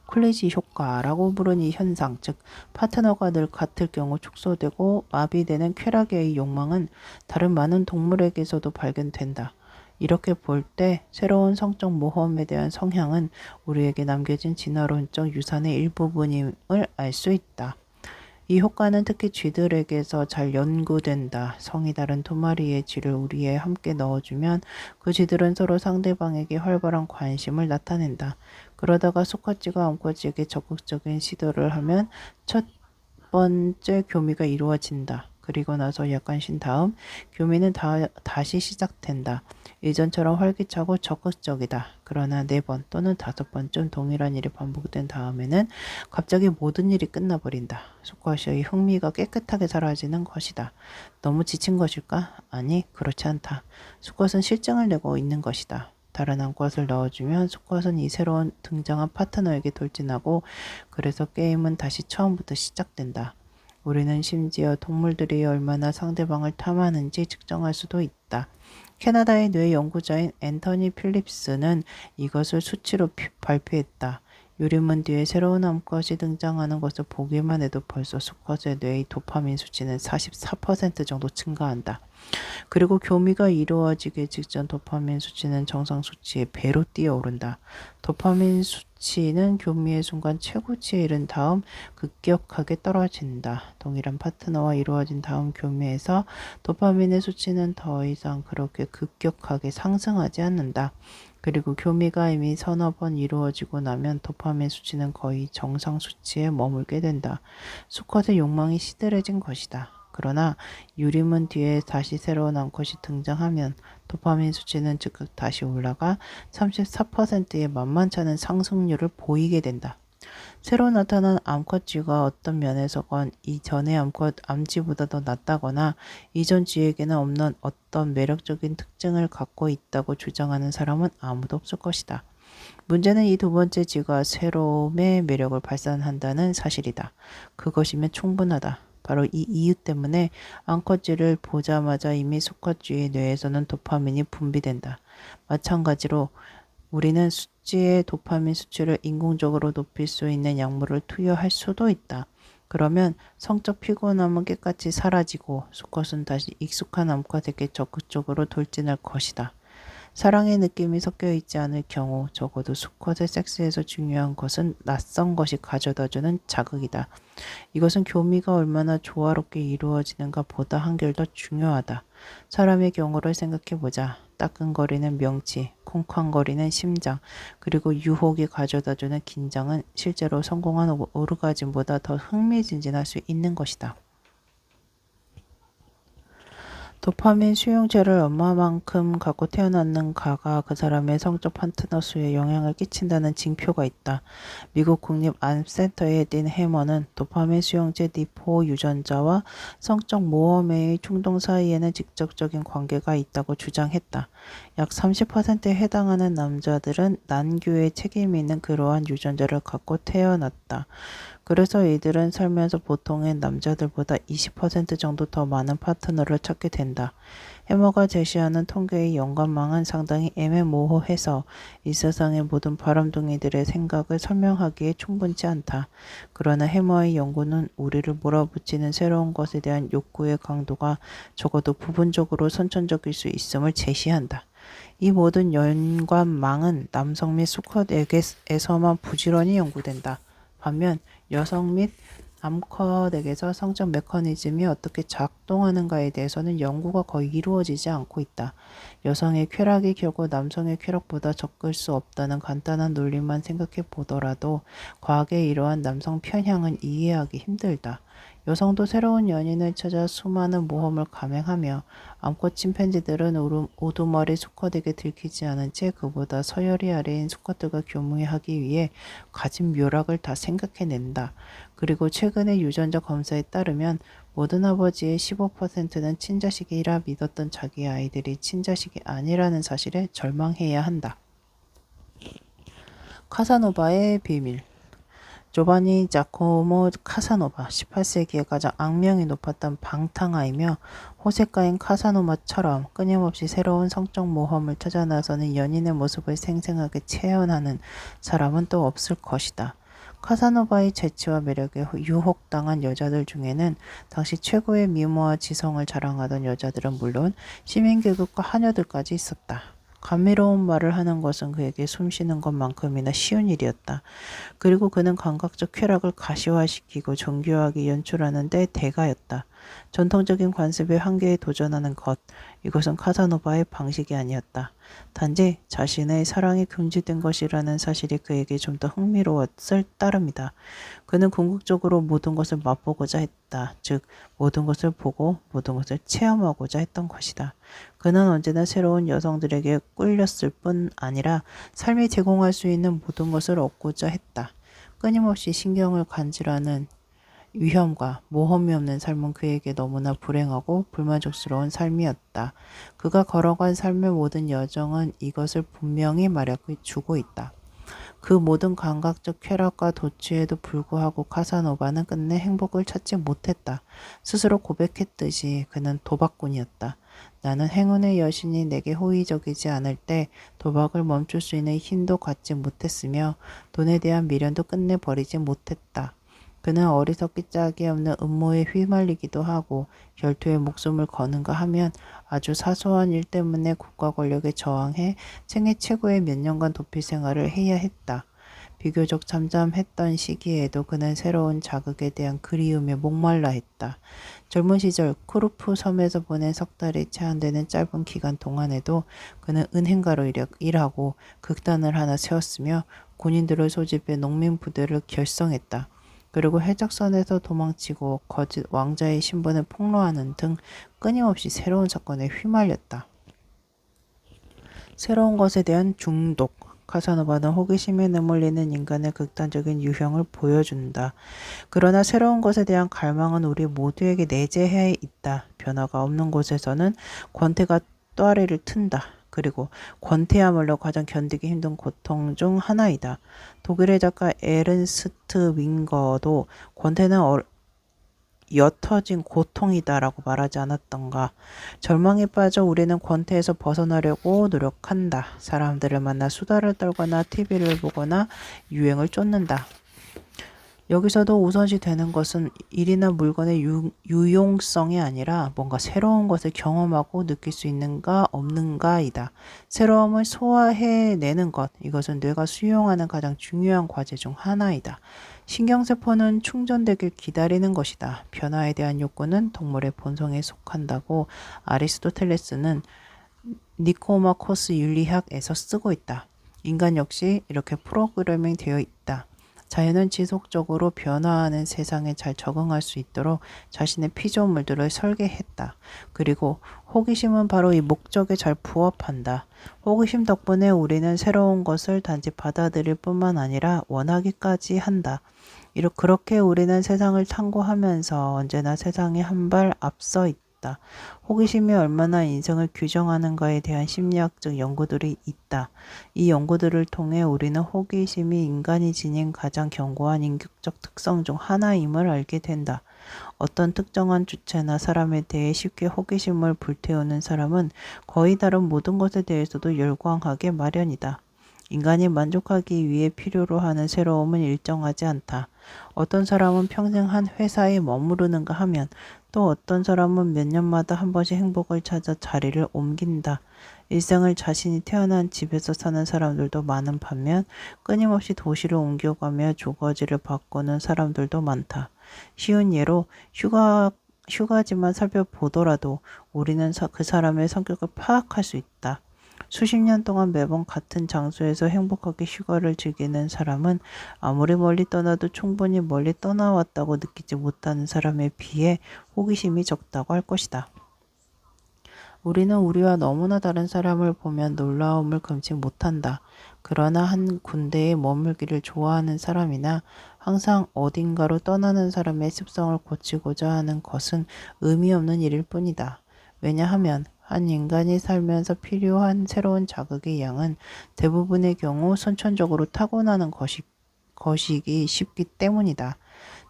콜리지 효과라고 부른 이 현상, 즉 파트너가 늘 같을 경우 축소되고 마비되는 쾌락의 욕망은 다른 많은 동물에게서도 발견된다. 이렇게 볼 때 새로운 성적 모험에 대한 성향은 우리에게 남겨진 진화론적 유산의 일부분임을 알 수 있다. 이 효과는 특히 쥐들에게서 잘 연구된다. 성이 다른 두 마리의 쥐를 우리에 함께 넣어주면 그 쥐들은 서로 상대방에게 활발한 관심을 나타낸다. 그러다가 수컷쥐가 암컷쥐에게 적극적인 시도를 하면 첫 번째 교미가 이루어진다. 그리고 나서 약간 쉰 다음 교미는 다시 시작된다. 예전처럼 활기차고 적극적이다. 그러나 4번 또는 5번쯤 동일한 일이 반복된 다음에는 갑자기 모든 일이 끝나버린다. 수컷의 흥미가 깨끗하게 사라지는 것이다. 너무 지친 것일까? 아니, 그렇지 않다. 수컷은 실증을 내고 있는 것이다. 다른 암컷을 넣어주면 수컷은 이 새로운 등장한 파트너에게 돌진하고 그래서 게임은 다시 처음부터 시작된다. 우리는 심지어 동물들이 얼마나 상대방을 탐하는지 측정할 수도 있다. 캐나다의 뇌 연구자인 앤서니 필립스는 이것을 수치로 발표했다. 유리문 뒤에 새로운 암컷이 등장하는 것을 보기만 해도 벌써 수컷의 뇌의 도파민 수치는 44% 정도 증가한다. 그리고 교미가 이루어지기 직전 도파민 수치는 정상 수치의 배로 뛰어오른다. 도파민 수치는 교미의 순간 최고치에 이른 다음 급격하게 떨어진다. 동일한 파트너와 이루어진 다음 교미에서 도파민의 수치는 더 이상 그렇게 급격하게 상승하지 않는다. 그리고 교미가 이미 서너 번 이루어지고 나면 도파민 수치는 거의 정상 수치에 머물게 된다. 수컷의 욕망이 시들해진 것이다. 그러나 유리문 뒤에 다시 새로운 암컷이 등장하면 도파민 수치는 즉각 다시 올라가 34%의 만만치 않은 상승률을 보이게 된다. 새로 나타난 암컷쥐가 어떤 면에서건 이전의 암쥐보다 더 낫다거나 이전 쥐에게는 없는 어떤 매력적인 특징을 갖고 있다고 주장하는 사람은 아무도 없을 것이다. 문제는 이 두 번째 쥐가 새로움의 매력을 발산한다는 사실이다. 그것이면 충분하다. 바로 이 이유 때문에 암컷쥐를 보자마자 이미 수컷쥐의 뇌에서는 도파민이 분비된다. 마찬가지로 우리는 숙지의 도파민 수치를 인공적으로 높일 수 있는 약물을 투여할 수도 있다. 그러면 성적 피곤함은 깨끗이 사라지고 수컷은 다시 익숙한 암컷에게 적극적으로 돌진할 것이다. 사랑의 느낌이 섞여 있지 않을 경우 적어도 수컷의 섹스에서 중요한 것은 낯선 것이 가져다주는 자극이다. 이것은 교미가 얼마나 조화롭게 이루어지는가 보다 한결 더 중요하다. 사람의 경우를 생각해보자. 따끔거리는 명치, 쿵쾅거리는 심장, 그리고 유혹이 가져다주는 긴장은 실제로 성공한 오르가즘보다 더 흥미진진할 수 있는 것이다. 도파민 수용체를 엄마만큼 갖고 태어났는가가 그 사람의 성적 파트너 수에 영향을 끼친다는 징표가 있다. 미국 국립암센터의 딘 해머는 도파민 수용체 니포 유전자와 성적 모험의 충동 사이에는 직접적인 관계가 있다고 주장했다. 약 30%에 해당하는 남자들은 난교에 책임이 있는 그러한 유전자를 갖고 태어났다. 그래서 이들은 살면서 보통의 남자들보다 20% 정도 더 많은 파트너를 찾게 된다. 해머가 제시하는 통계의 연관망은 상당히 애매모호해서 이 세상의 모든 바람둥이들의 생각을 설명하기에 충분치 않다. 그러나 해머의 연구는 우리를 몰아붙이는 새로운 것에 대한 욕구의 강도가 적어도 부분적으로 선천적일 수 있음을 제시한다. 이 모든 연관망은 남성 및 수컷에게서만 부지런히 연구된다. 반면 여성 및 암컷에게서 성적 메커니즘이 어떻게 작동하는가에 대해서는 연구가 거의 이루어지지 않고 있다. 여성의 쾌락이 결국 남성의 쾌락보다 적을 수 없다는 간단한 논리만 생각해 보더라도 과학의 이러한 남성 편향은 이해하기 힘들다. 여성도 새로운 연인을 찾아 수많은 모험을 감행하며 암컷 침팬지들은 우두머리 수컷에게 들키지 않은 채 그보다 서열이 아래인 수컷들과 교무하기 위해 가진 묘락을 다 생각해낸다. 그리고 최근의 유전자 검사에 따르면 모든 아버지의 15%는 친자식이라 믿었던 자기 아이들이 친자식이 아니라는 사실에 절망해야 한다. 카사노바의 비밀. 조바니 자코모 카사노바, 18세기에 가장 악명이 높았던 방탕아이며 호색가인 카사노바처럼 끊임없이 새로운 성적 모험을 찾아 나서는 연인의 모습을 생생하게 체현하는 사람은 또 없을 것이다. 카사노바의 재치와 매력에 유혹당한 여자들 중에는 당시 최고의 미모와 지성을 자랑하던 여자들은 물론 시민계급과 하녀들까지 있었다. 감미로운 말을 하는 것은 그에게 숨쉬는 것만큼이나 쉬운 일이었다. 그리고 그는 감각적 쾌락을 가시화시키고 정교하게 연출하는 데 대가였다. 전통적인 관습의 한계에 도전하는 것, 이것은 카사노바의 방식이 아니었다. 단지 자신의 사랑이 금지된 것이라는 사실이 그에게 좀 더 흥미로웠을 따름이다. 그는 궁극적으로 모든 것을 맛보고자 했다. 즉 모든 것을 보고 모든 것을 체험하고자 했던 것이다. 그는 언제나 새로운 여성들에게 꿀렸을 뿐 아니라 삶이 제공할 수 있는 모든 것을 얻고자 했다. 끊임없이 신경을 간질하는 위험과 모험이 없는 삶은 그에게 너무나 불행하고 불만족스러운 삶이었다. 그가 걸어간 삶의 모든 여정은 이것을 분명히 말해주고 있다. 그 모든 감각적 쾌락과 도취에도 불구하고 카사노바는 끝내 행복을 찾지 못했다. 스스로 고백했듯이 그는 도박꾼이었다. 나는 행운의 여신이 내게 호의적이지 않을 때 도박을 멈출 수 있는 힘도 갖지 못했으며 돈에 대한 미련도 끝내 버리지 못했다. 그는 어리석기 짝이 없는 음모에 휘말리기도 하고 결투에 목숨을 거는가 하면 아주 사소한 일 때문에 국가 권력에 저항해 생애 최고의 몇 년간 도피 생활을 해야 했다. 비교적 잠잠했던 시기에도 그는 새로운 자극에 대한 그리움에 목말라 했다. 젊은 시절 쿠루프 섬에서 보낸 석 달이 채 안 되는 짧은 기간 동안에도 그는 은행가로 일하고 극단을 하나 세웠으며 군인들을 소집해 농민 부대를 결성했다. 그리고 해적선에서 도망치고 거짓 왕자의 신분을 폭로하는 등 끊임없이 새로운 사건에 휘말렸다. 새로운 것에 대한 중독. 카사노바는 호기심에 내몰리는 인간의 극단적인 유형을 보여준다. 그러나 새로운 것에 대한 갈망은 우리 모두에게 내재해 있다. 변화가 없는 곳에서는 권태가 또아리를 튼다. 그리고 권태야말로 가장 견디기 힘든 고통 중 하나이다. 독일의 작가 에른스트 윙거도 권태는 옅어진 고통이다라고 말하지 않았던가. 절망에 빠져 우리는 권태에서 벗어나려고 노력한다. 사람들을 만나 수다를 떨거나 TV를 보거나 유행을 쫓는다. 여기서도 우선시 되는 것은 일이나 물건의 유용성이 아니라 뭔가 새로운 것을 경험하고 느낄 수 있는가 없는가이다. 새로움을 소화해내는 것, 이것은 뇌가 수용하는 가장 중요한 과제 중 하나이다. 신경세포는 충전되길 기다리는 것이다. 변화에 대한 욕구는 동물의 본성에 속한다고 아리스토텔레스는 니코마코스 윤리학에서 쓰고 있다. 인간 역시 이렇게 프로그래밍 되어 있다. 자연은 지속적으로 변화하는 세상에 잘 적응할 수 있도록 자신의 피조물들을 설계했다. 그리고 호기심은 바로 이 목적에 잘 부합한다. 호기심 덕분에 우리는 새로운 것을 단지 받아들일 뿐만 아니라 원하기까지 한다. 그렇게 우리는 세상을 탐구하면서 언제나 세상에 한 발 앞서 있다. 호기심이 얼마나 인생을 규정하는가에 대한 심리학적 연구들이 있다. 이 연구들을 통해 우리는 호기심이 인간이 지닌 가장 견고한 인격적 특성 중 하나임을 알게 된다. 어떤 특정한 주체나 사람에 대해 쉽게 호기심을 불태우는 사람은 거의 다른 모든 것에 대해서도 열광하게 마련이다. 인간이 만족하기 위해 필요로 하는 새로움은 일정하지 않다. 어떤 사람은 평생 한 회사에 머무르는가 하면 또 어떤 사람은 몇 년마다 한 번씩 행복을 찾아 자리를 옮긴다. 일생을 자신이 태어난 집에서 사는 사람들도 많은 반면 끊임없이 도시를 옮겨가며 주거지를 바꾸는 사람들도 많다. 쉬운 예로 휴가지만 살펴보더라도 우리는 그 사람의 성격을 파악할 수 있다. 수십 년 동안 매번 같은 장소에서 행복하게 휴가를 즐기는 사람은 아무리 멀리 떠나도 충분히 멀리 떠나왔다고 느끼지 못하는 사람에 비해 호기심이 적다고 할 것이다. 우리는 우리와 너무나 다른 사람을 보면 놀라움을 금치 못한다. 그러나 한 군데에 머물기를 좋아하는 사람이나 항상 어딘가로 떠나는 사람의 습성을 고치고자 하는 것은 의미 없는 일일 뿐이다. 왜냐하면 한 인간이 살면서 필요한 새로운 자극의 양은 대부분의 경우 선천적으로 타고나는 것이기 쉽기 때문이다.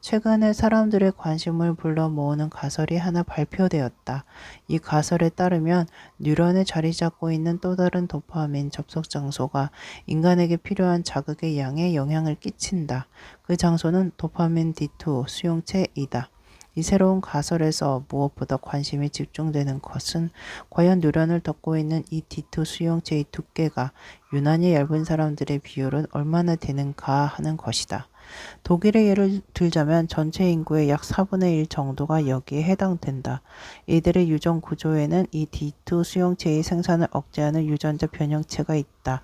최근에 사람들의 관심을 불러 모으는 가설이 하나 발표되었다. 이 가설에 따르면 뉴런에 자리 잡고 있는 또 다른 도파민 접속 장소가 인간에게 필요한 자극의 양에 영향을 끼친다. 그 장소는 도파민 D2 수용체이다. 이 새로운 가설에서 무엇보다 관심이 집중되는 것은 과연 뉴런을 덮고 있는 이 D2 수용체의 두께가 유난히 얇은 사람들의 비율은 얼마나 되는가 하는 것이다. 독일의 예를 들자면 전체 인구의 약 4분의 1 정도가 여기에 해당된다. 이들의 유전 구조에는 이 D2 수용체의 생산을 억제하는 유전자 변형체가 있다.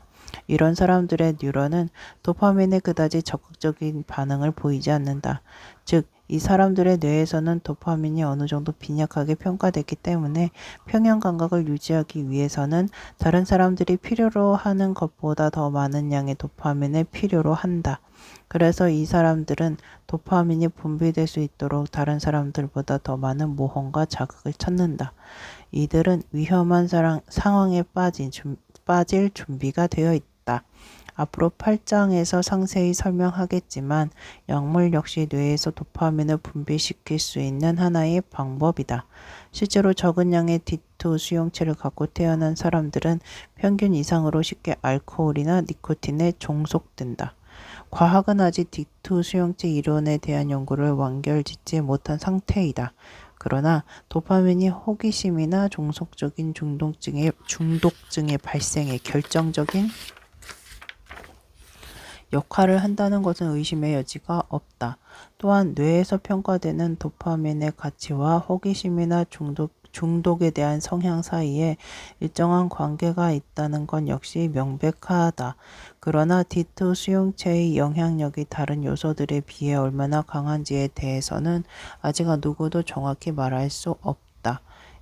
이런 사람들의 뉴런은 도파민에 그다지 적극적인 반응을 보이지 않는다. 즉, 이 사람들의 뇌에서는 도파민이 어느 정도 빈약하게 평가됐기 때문에 평형 감각을 유지하기 위해서는 다른 사람들이 필요로 하는 것보다 더 많은 양의 도파민을 필요로 한다. 그래서 이 사람들은 도파민이 분비될 수 있도록 다른 사람들보다 더 많은 모험과 자극을 찾는다. 이들은 위험한 상황에 빠질 준비가 되어 있다. 앞으로 8장에서 상세히 설명하겠지만 약물 역시 뇌에서 도파민을 분비시킬 수 있는 하나의 방법이다. 실제로 적은 양의 D2 수용체를 갖고 태어난 사람들은 평균 이상으로 쉽게 알코올이나 니코틴에 종속된다. 과학은 아직 D2 수용체 이론에 대한 연구를 완결짓지 못한 상태이다. 그러나 도파민이 호기심이나 종속적인 중독증의 발생에 결정적인 역할을 한다는 것은 의심의 여지가 없다. 또한 뇌에서 평가되는 도파민의 가치와 호기심이나 중독에 대한 성향 사이에 일정한 관계가 있다는 건 역시 명백하다. 그러나 D2 수용체의 영향력이 다른 요소들에 비해 얼마나 강한지에 대해서는 아직 누구도 정확히 말할 수 없다.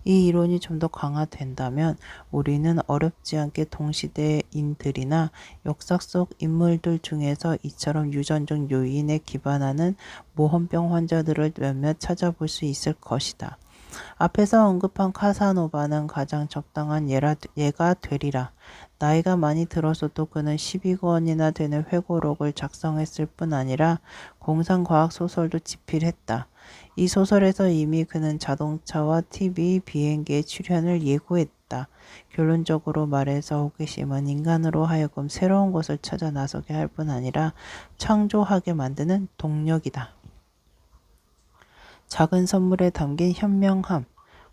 이 이론이 좀 더 강화된다면 우리는 어렵지 않게 동시대인들이나 역사 속 인물들 중에서 이처럼 유전적 요인에 기반하는 모험병 환자들을 몇몇 찾아볼 수 있을 것이다. 앞에서 언급한 카사노바는 가장 적당한 예가 되리라. 나이가 많이 들어서도 그는 12권이나 되는 회고록을 작성했을 뿐 아니라 공상과학 소설도 집필했다. 이 소설에서 이미 그는 자동차와 TV, 비행기의 출현을 예고했다. 결론적으로 말해서 호기심은 인간으로 하여금 새로운 것을 찾아 나서게 할 뿐 아니라 창조하게 만드는 동력이다. 작은 선물에 담긴 현명함.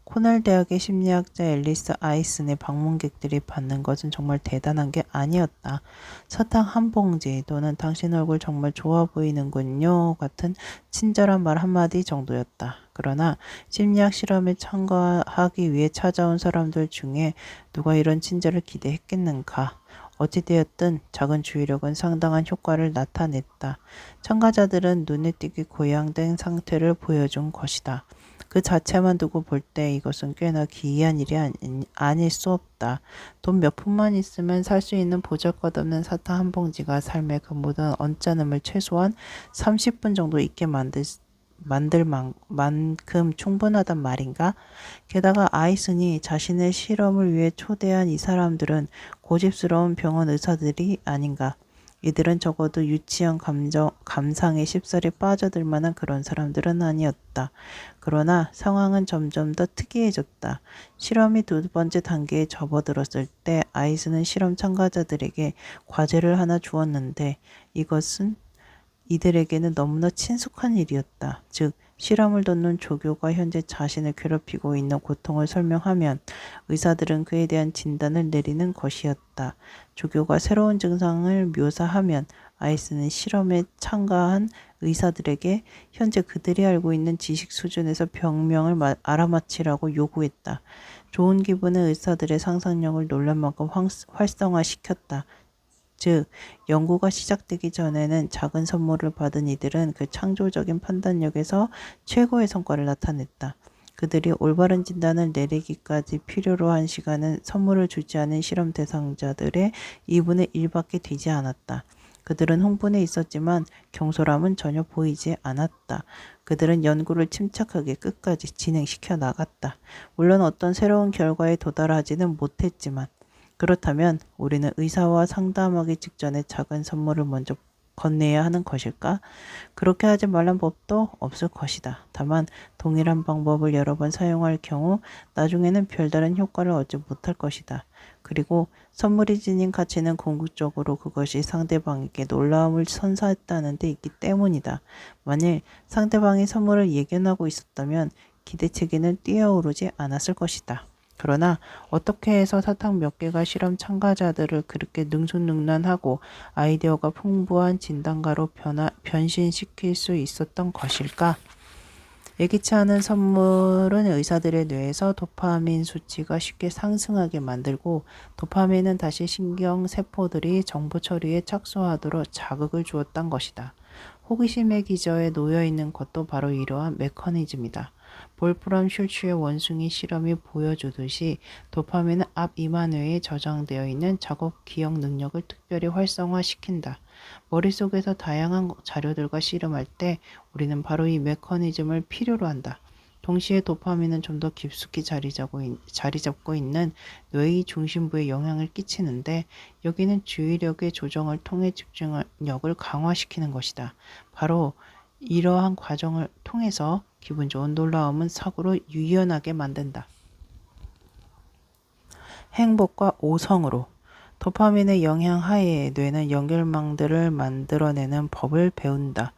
코넬 대학의 심리학자 앨리스 아이슨의 방문객들이 받는 것은 정말 대단한 게 아니었다. 사탕 한 봉지 또는 당신 얼굴 정말 좋아 보이는군요 같은 친절한 말 한마디 정도였다. 그러나 심리학 실험에 참가하기 위해 찾아온 사람들 중에 누가 이런 친절을 기대했겠는가. 어찌되었든 작은 주의력은 상당한 효과를 나타냈다. 참가자들은 눈에 띄게 고양된 상태를 보여준 것이다. 그 자체만 두고 볼 때 이것은 꽤나 기이한 일이 아닐 수 없다. 돈 몇 푼만 있으면 살 수 있는 보잘것없는 사탕 한 봉지가 삶의 그 모든 언짢음을 최소한 30분 정도 있게 만들 만큼 충분하단 말인가? 게다가 아이슨이 자신의 실험을 위해 초대한 이 사람들은 고집스러운 병원 의사들이 아닌가? 이들은 적어도 유치한 감상에 쉽사리 빠져들 만한 그런 사람들은 아니었다. 그러나 상황은 점점 더 특이해졌다. 실험이 두 번째 단계에 접어들었을 때 아이슨은 실험 참가자들에게 과제를 하나 주었는데 이것은 이들에게는 너무나 친숙한 일이었다. 즉 실험을 돕는 조교가 현재 자신을 괴롭히고 있는 고통을 설명하면 의사들은 그에 대한 진단을 내리는 것이었다. 조교가 새로운 증상을 묘사하면 아이슨은 실험에 참가한 의사들에게 현재 그들이 알고 있는 지식 수준에서 병명을 알아맞히라고 요구했다. 좋은 기분의 의사들의 상상력을 놀랄만큼 활성화시켰다. 즉, 연구가 시작되기 전에는 작은 선물을 받은 이들은 그 창조적인 판단력에서 최고의 성과를 나타냈다. 그들이 올바른 진단을 내리기까지 필요로 한 시간은 선물을 주지 않은 실험 대상자들의 2분의 1밖에 되지 않았다. 그들은 흥분해 있었지만 경솔함은 전혀 보이지 않았다. 그들은 연구를 침착하게 끝까지 진행시켜 나갔다. 물론 어떤 새로운 결과에 도달하지는 못했지만 그렇다면 우리는 의사와 상담하기 직전에 작은 선물을 먼저 건네야 하는 것일까? 그렇게 하지 말란 법도 없을 것이다. 다만 동일한 방법을 여러 번 사용할 경우 나중에는 별다른 효과를 얻지 못할 것이다. 그리고 선물이 지닌 가치는 궁극적으로 그것이 상대방에게 놀라움을 선사했다는 데 있기 때문이다. 만일 상대방이 선물을 예견하고 있었다면 기대치기는 뛰어오르지 않았을 것이다. 그러나 어떻게 해서 사탕 몇 개가 실험 참가자들을 그렇게 능수능란하고 아이디어가 풍부한 진단가로 변신시킬 수 있었던 것일까? 예기치 않은 선물은 의사들의 뇌에서 도파민 수치가 쉽게 상승하게 만들고 도파민은 다시 신경세포들이 정보 처리에 착수하도록 자극을 주었던 것이다. 호기심의 기저에 놓여 있는 것도 바로 이러한 메커니즘이다. 볼프람 슐츠의 원숭이 실험이 보여주듯이 도파민은 앞 이마뇌에 저장되어 있는 작업 기억 능력을 특별히 활성화시킨다. 머릿속에서 다양한 자료들과 씨름할 때 우리는 바로 이 메커니즘을 필요로 한다. 동시에 도파민은 좀 더 깊숙이 자리 잡고 있는 뇌의 중심부에 영향을 끼치는데 여기는 주의력의 조정을 통해 집중력을 강화시키는 것이다. 바로 이러한 과정을 통해서 기분 좋은 놀라움은 사고로 유연하게 만든다. 행복과 오성으로 도파민의 영향 하에 뇌는 연결망들을 만들어내는 법을 배운다.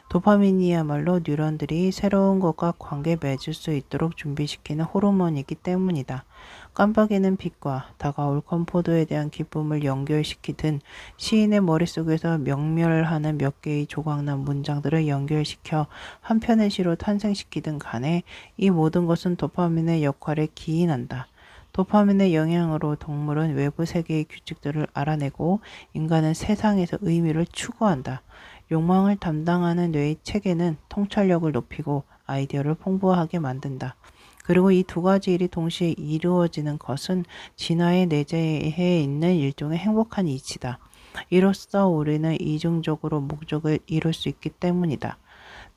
도파민이야말로 뉴런들이 새로운 것과 관계 맺을 수 있도록 준비시키는 호르몬이기 때문이다. 깜빡이는 빛과 다가올 컴포도에 대한 기쁨을 연결시키든 시인의 머릿속에서 명멸하는 몇 개의 조각난 문장들을 연결시켜 한 편의 시로 탄생시키든 간에 이 모든 것은 도파민의 역할에 기인한다. 도파민의 영향으로 동물은 외부 세계의 규칙들을 알아내고 인간은 세상에서 의미를 추구한다. 욕망을 담당하는 뇌의 체계는 통찰력을 높이고 아이디어를 풍부하게 만든다. 그리고 이 두 가지 일이 동시에 이루어지는 것은 진화의 내재해 있는 일종의 행복한 이치다. 이로써 우리는 이중적으로 목적을 이룰 수 있기 때문이다.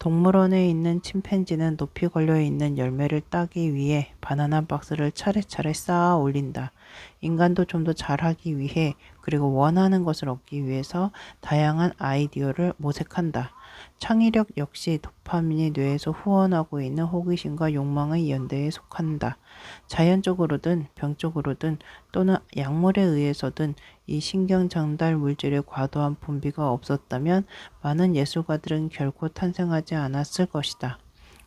동물원에 있는 침팬지는 높이 걸려있는 열매를 따기 위해 바나나 박스를 차례차례 쌓아 올린다. 인간도 좀 더 잘하기 위해 그리고 원하는 것을 얻기 위해서 다양한 아이디어를 모색한다. 창의력 역시 도파민이 뇌에서 후원하고 있는 호기심과 욕망의 연대에 속한다. 자연적으로든 병적으로든 또는 약물에 의해서든 이 신경 전달 물질의 과도한 분비가 없었다면 많은 예술가들은 결코 탄생하지 않았을 것이다.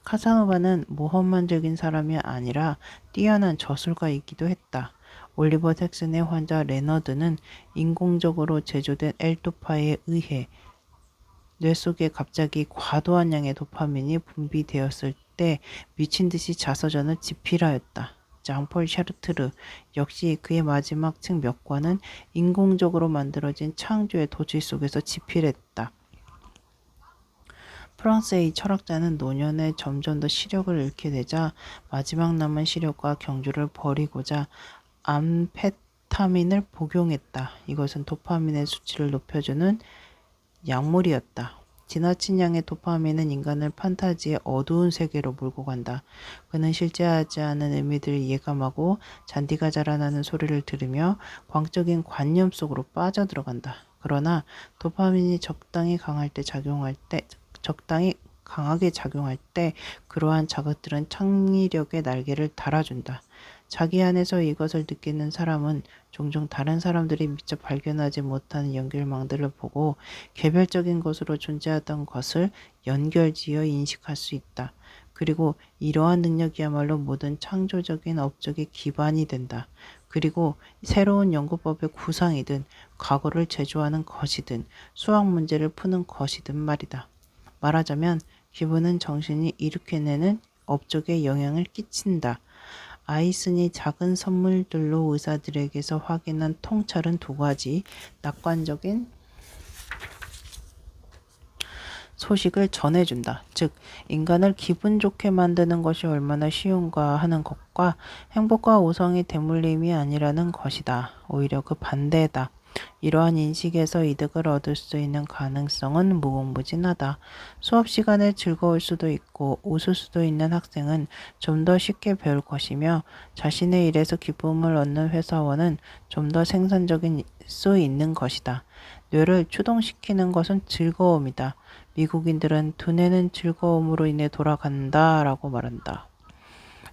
카사노바는 모험만적인 사람이 아니라 뛰어난 저술가이기도 했다. 올리버 섹슨의 환자 레너드는 인공적으로 제조된 L도파에 의해 뇌 속에 갑자기 과도한 양의 도파민이 분비되었을 때 미친 듯이 자서전을 집필하였다. 장폴 샤르트르 역시 그의 마지막 책 몇 권은 인공적으로 만들어진 창조의 도취 속에서 집필했다. 프랑스의 이 철학자는 노년에 점점 더 시력을 잃게 되자 마지막 남은 시력과 경주를 버리고자 암페타민을 복용했다. 이것은 도파민의 수치를 높여주는 약물이었다. 지나친 양의 도파민은 인간을 판타지의 어두운 세계로 몰고 간다. 그는 실제하지 않은 의미들을 예감하고 잔디가 자라나는 소리를 들으며 광적인 관념 속으로 빠져들어간다. 그러나 도파민이 적당히 강하게 작용할 때 그러한 자극들은 창의력의 날개를 달아준다. 자기 안에서 이것을 느끼는 사람은 종종 다른 사람들이 미처 발견하지 못하는 연결망들을 보고 개별적인 것으로 존재하던 것을 연결지어 인식할 수 있다. 그리고 이러한 능력이야말로 모든 창조적인 업적의 기반이 된다. 그리고 새로운 연구법의 구상이든 과거를 제조하는 것이든 수학 문제를 푸는 것이든 말이다. 말하자면 기분은 정신이 일으켜내는 업적에 영향을 끼친다. 아이슨이 작은 선물들로 의사들에게서 확인한 통찰은 두 가지, 낙관적인 소식을 전해준다. 즉, 인간을 기분 좋게 만드는 것이 얼마나 쉬운가 하는 것과 행복과 우성이 대물림이 아니라는 것이다. 오히려 그 반대다. 이러한 인식에서 이득을 얻을 수 있는 가능성은 무궁무진하다. 수업 시간에 즐거울 수도 있고 웃을 수도 있는 학생은 좀 더 쉽게 배울 것이며 자신의 일에서 기쁨을 얻는 회사원은 좀 더 생산적인 수 있는 것이다. 뇌를 추동시키는 것은 즐거움이다. 미국인들은 두뇌는 즐거움으로 인해 돌아간다 라고 말한다.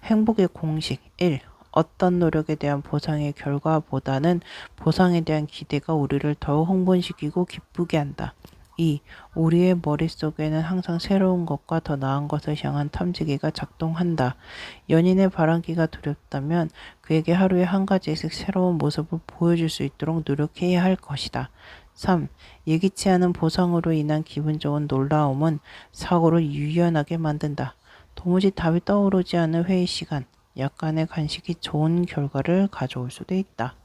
행복의 공식 1. 어떤 노력에 대한 보상의 결과보다는 보상에 대한 기대가 우리를 더욱 흥분시키고 기쁘게 한다. 2. 우리의 머릿속에는 항상 새로운 것과 더 나은 것을 향한 탐지기가 작동한다. 연인의 바람기가 두렵다면 그에게 하루에 한 가지씩 새로운 모습을 보여줄 수 있도록 노력해야 할 것이다. 3. 예기치 않은 보상으로 인한 기분 좋은 놀라움은 사고를 유연하게 만든다. 도무지 답이 떠오르지 않는 회의 시간, 약간의 간식이 좋은 결과를 가져올 수도 있다.